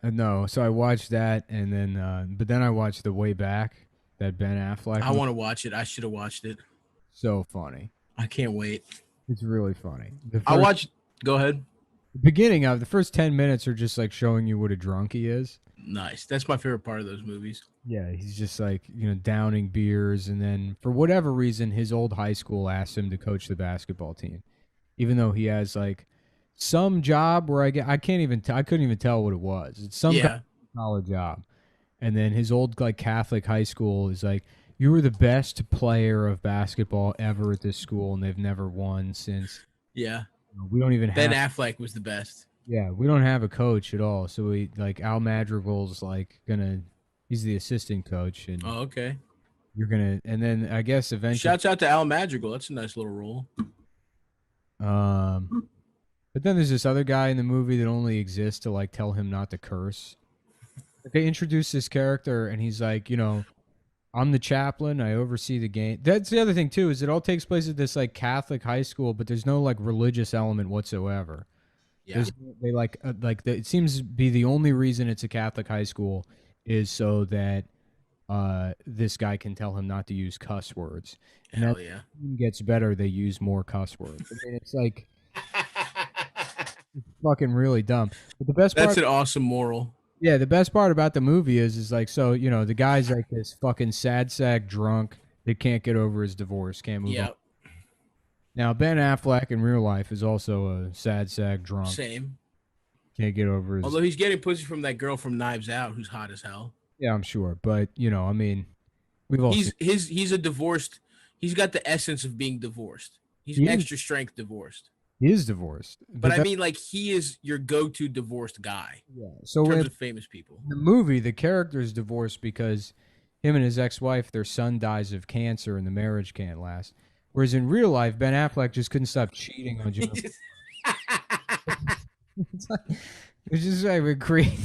No, so I watched that, and then but then I watched The Way Back, that Ben Affleck I movie. want to watch it. I should have watched it. So funny. I can't wait. It's really funny. The I first watched. Go ahead. beginning of the first 10 minutes are just like showing you what a drunk he is. Nice. That's my favorite part of those movies. Yeah, he's just like, downing beers, and then for whatever reason his old high school asked him to coach the basketball team. Even though he has like some job where I can't even I couldn't even tell what it was. It's some kind Yeah. of solid job. And then his old like Catholic high school is like, you were the best player of basketball ever at this school, and they've never won since. Yeah. We don't even Ben have. Affleck was the best. Yeah, we don't have a coach at all. So we like Al Madrigal's like gonna. He's the assistant coach, and Oh, okay. you're gonna. And then I guess eventually. Shouts out to Al Madrigal. That's a nice little role. Um, but then there's this other guy in the movie that only exists to like tell him not to curse. They introduce this character, and he's like, I'm the chaplain. I oversee the game. That's the other thing too, is it all takes place at this like Catholic high school, but there's no like religious element whatsoever. Yeah. There's they it seems to be the only reason it's a Catholic high school is so that this guy can tell him not to use cuss words, and as Hell yeah. it gets better, they use more cuss words. I mean, it's like fucking really dumb. But the best That's part, an awesome moral. yeah, the best part about the movie is like, so the guy's like this fucking sad sack drunk that can't get over his divorce, can't move on. Yeah. Now Ben Affleck in real life is also a sad sack drunk, Same. can't get over his. Although he's getting pussy from that girl from Knives Out who's hot as hell. Yeah, I'm sure, but I mean, we've all seen. He's a divorced. He's got the essence of being divorced. He's He is, extra strength divorced. he is divorced, But I mean, like, he is your go-to divorced guy yeah. in So terms in of famous people. the movie, the character is divorced because him and his ex-wife, their son dies of cancer, and the marriage can't last. Whereas in real life, Ben Affleck just couldn't stop cheating on Jennifer. It's like, it's just like we create.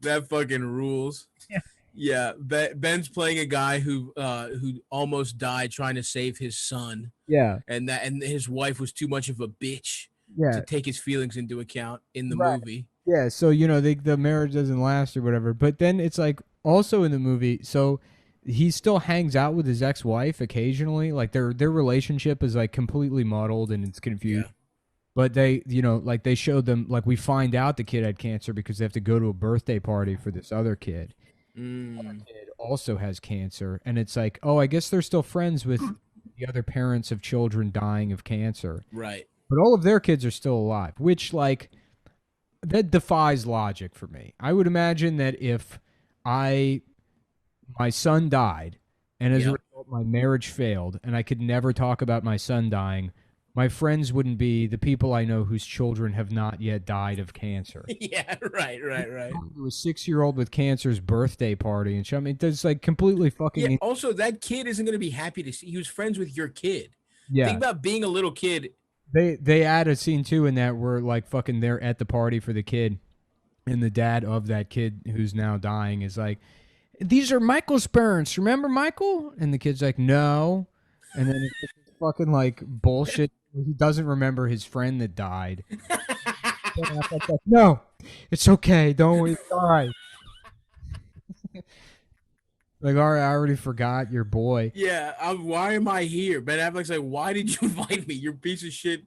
That fucking rules. Yeah. Yeah, Ben's playing a guy who almost died trying to save his son, Yeah, and his wife was too much of a bitch to yeah, take his feelings into account in the right. movie. Yeah. So the marriage doesn't last or whatever. But then it's like also in the movie, so he still hangs out with his ex-wife occasionally. Like their relationship is like completely muddled and it's Yeah. confused. But they, like they showed them, like we find out the kid had cancer because they have to go to a birthday party for this other kid. Mm, Kid also has cancer, and it's like, oh, I guess they're still friends with the other parents of children dying of cancer, right. but all of their kids are still alive, which like that defies logic for me. I would imagine that if I my son died, and as a Yep. result my marriage failed, and I could never talk about my son dying, my friends wouldn't be the people I know whose children have not yet died of cancer. Yeah. Right. Right. Right. Going to a 6-year-old with cancer's birthday party and shit. I mean, that's like completely Yeah. fucking. Also, that kid isn't going to be happy to see. He was friends with your kid. Think Yeah, about being a little kid. they add a scene too in that where like fucking they're at the party for the kid, and the dad of that kid who's now dying is like, "These are Michael's parents. Remember Michael?" And the kid's like, "No," and then it's just fucking like bullshit. He doesn't remember his friend that died. Ben Affleck's like, no, it's okay. Don't worry. It's all right. Like, all right, I already forgot your boy. Yeah. Why am I here? Ben Affleck's like, why did you invite me? Your piece of shit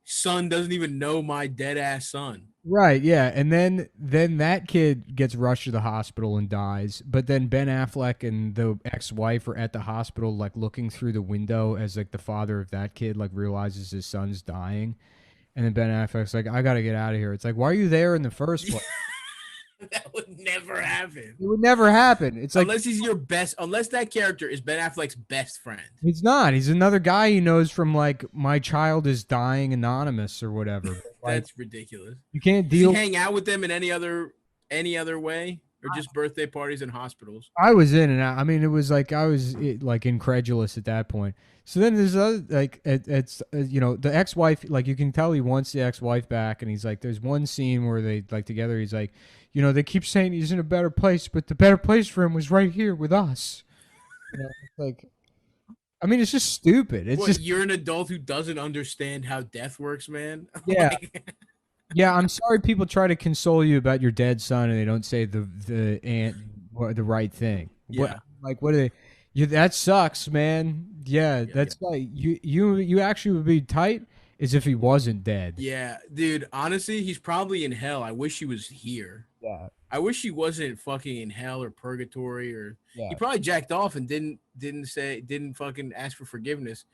son doesn't even know my dead ass son. Right, yeah. And then that kid gets rushed to the hospital and dies. But then Ben Affleck and the ex-wife are at the hospital like looking through the window as like the father of that kid like realizes his son's dying. And then Ben Affleck's like, I gotta get out of here. It's like, why are you there in the first place? That would never happen. It would never happen. It's like Unless he's your best, unless that character is Ben Affleck's best friend. he's not. He's another guy he knows from like My Child Is Dying Anonymous or whatever. Like That's ridiculous. you can't Does he deal. hang out with them in any other way, or just birthday parties and hospitals? I was in and out. I mean, it was like I was like incredulous at that point. So then there's other like it's the ex-wife, like you can tell he wants the ex-wife back, and he's like, there's one scene where they like together. He's like, they keep saying he's in a better place, but the better place for him was right here with us. It's like, I mean, it's just stupid. It's What, just you're an adult who doesn't understand how death works, man? yeah. Like, Yeah, I'm sorry people try to console you about your dead son and they don't say the right thing. What Yeah, like what are they? You that sucks, man. Yeah, yeah, that's like you actually would be tight as if he wasn't dead. yeah, dude. Honestly, he's probably in hell. I wish he was here. Yeah, I wish he wasn't fucking in hell or purgatory, or he yeah, probably jacked off and didn't fucking ask for forgiveness. So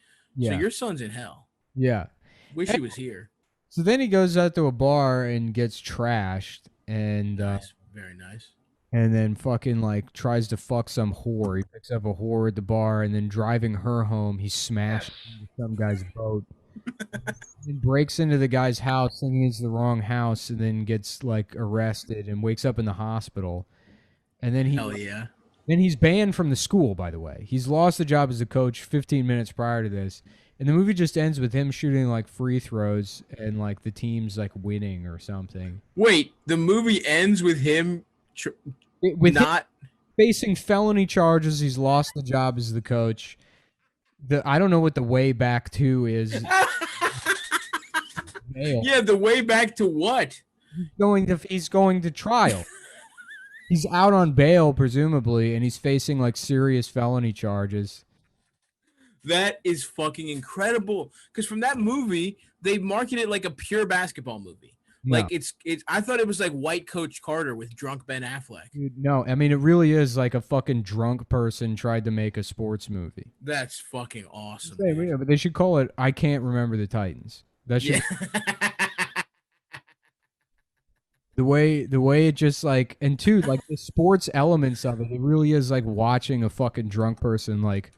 yeah, your son's in hell. yeah. Wish he was here. So then he goes out to a bar and gets trashed, Nice, very nice. and then fucking like tries to fuck some whore. He picks up a whore at the bar, and then driving her home, he smashes into some guy's boat. And breaks into the guy's house, thinking it's the wrong house, and then gets like arrested and wakes up in the hospital. And Hell yeah. then he's banned from the school. By the way, he's lost the job as a coach 15 minutes prior to this, and the movie just ends with him shooting like free throws and like the team's like winning or something. Wait, the movie ends with him With him not. facing felony charges, he's lost the job as the coach. I don't know what the way back to is. Jail. Yeah, the way back to what? He's going to trial. He's out on bail presumably, and he's facing like serious felony charges. That is fucking incredible. Because from that movie, they market it like a pure basketball movie. No, Like it's. I thought it was like White Coach Carter with drunk Ben Affleck. dude, no. I mean, it really is like a fucking drunk person tried to make a sports movie. That's fucking awesome, Yeah, dude. but they should call it "I Can't Remember the Titans." That should Yeah. the way it just like and two like the sports elements of it. It really is like watching a fucking drunk person like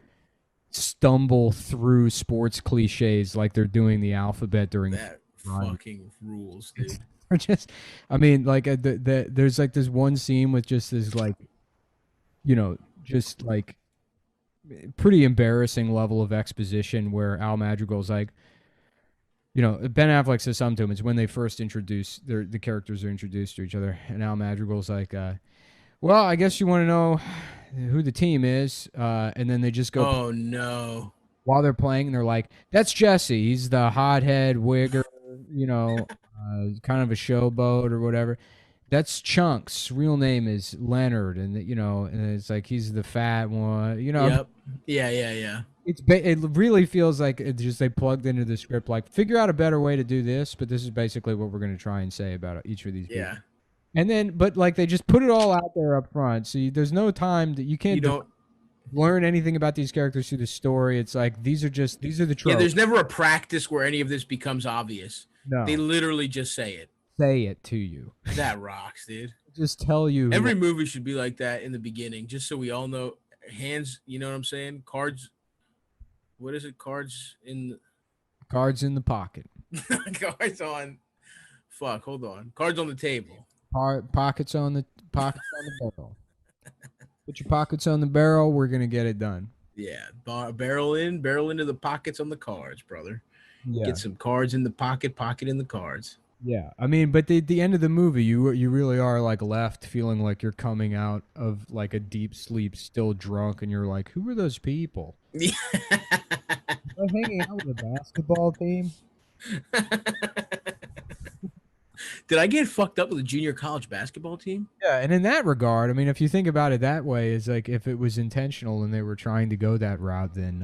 stumble through sports cliches like they're doing the alphabet during That run. fucking rules, dude. Or just, I mean, like there's like this one scene with just this like, just like pretty embarrassing level of exposition where Al Madrigal's like, Ben Affleck says something to him. It's when they first introduce the characters are introduced to each other, and Al Madrigal's like, well, I guess you want to know who the team is, and then they just go Oh no. while they're playing, and they're like, that's Jesse. He's the hothead wigger, kind of a showboat or whatever. That's Chunks. Real name is Leonard, and it's like he's the fat one. Yep. Yeah, yeah, yeah. It really feels like it just they plugged into the script like figure out a better way to do this, but this is basically what we're going to try and say about each of these people. Yeah. And then, but like they just put it all out there up front, so there's no time that you You can't don't learn anything about these characters through the story. It's like these are the Yeah, tropes. there's never a practice where any of this becomes obvious. No, They literally just say it. say it to you. That rocks, dude. Just tell you. Every movie should be like that in the beginning, just so we all know hands, you know what I'm saying? Cards, what is it? Cards in the pocket. Cards on hold on. Cards on the table. Pockets on the barrel. Put your pockets on the barrel. We're gonna get it done. Yeah. Barrel into the pockets on the cards, brother. Yeah, Get some cards in the pocket in the cards. yeah. I mean, but the end of the movie, you really are like left feeling like you're coming out of like a deep sleep, still drunk, and you're like, who are those people? Yeah. Am I hanging out with a basketball team? Did I get fucked up with a junior college basketball team? Yeah, and in that regard, I mean, if you think about it that way, it's like if it was intentional and they were trying to go that route, then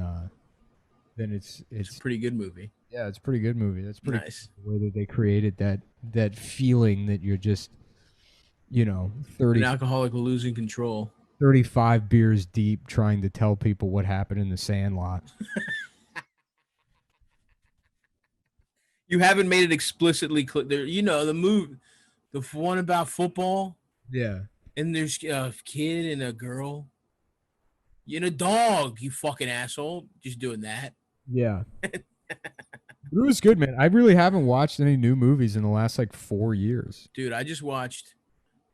It's a pretty good movie. yeah, it's a pretty good movie. That's pretty Nice. cool, the way that they created that feeling that you're just, An 30, alcoholic losing control. 35 beers deep trying to tell people what happened in the Sandlot. You haven't made it explicitly clear. There, the one about football, Yeah. and there's a kid and a girl. And a dog, you fucking asshole. Just doing that. Yeah. It was good, man. I really haven't watched any new movies in the last like 4 years. Dude, I just watched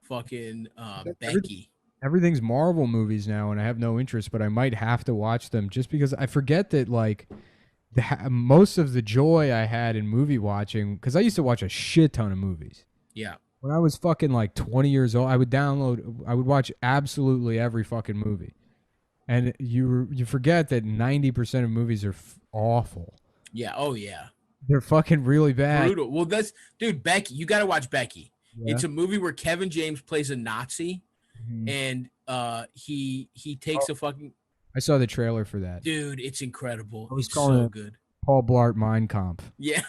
fucking Every- Becky. Everything's Marvel movies now, and I have no interest, but I might have to watch them just because I forget that like most of the joy I had in movie watching, because I used to watch a shit ton of movies. Yeah. When I was fucking like 20 years old, I would watch absolutely every fucking movie. And you forget that 90% of movies are awful. Yeah. Oh, yeah. They're fucking really bad. Brutal. Well, that's dude, Becky. You got to watch Becky. Yeah. It's a movie where Kevin James plays a Nazi, Mhm. and he Oh, takes a fucking I saw the trailer for that. dude. It's incredible. I was It's calling so it good. Paul Blart Mein Kampf. Yeah.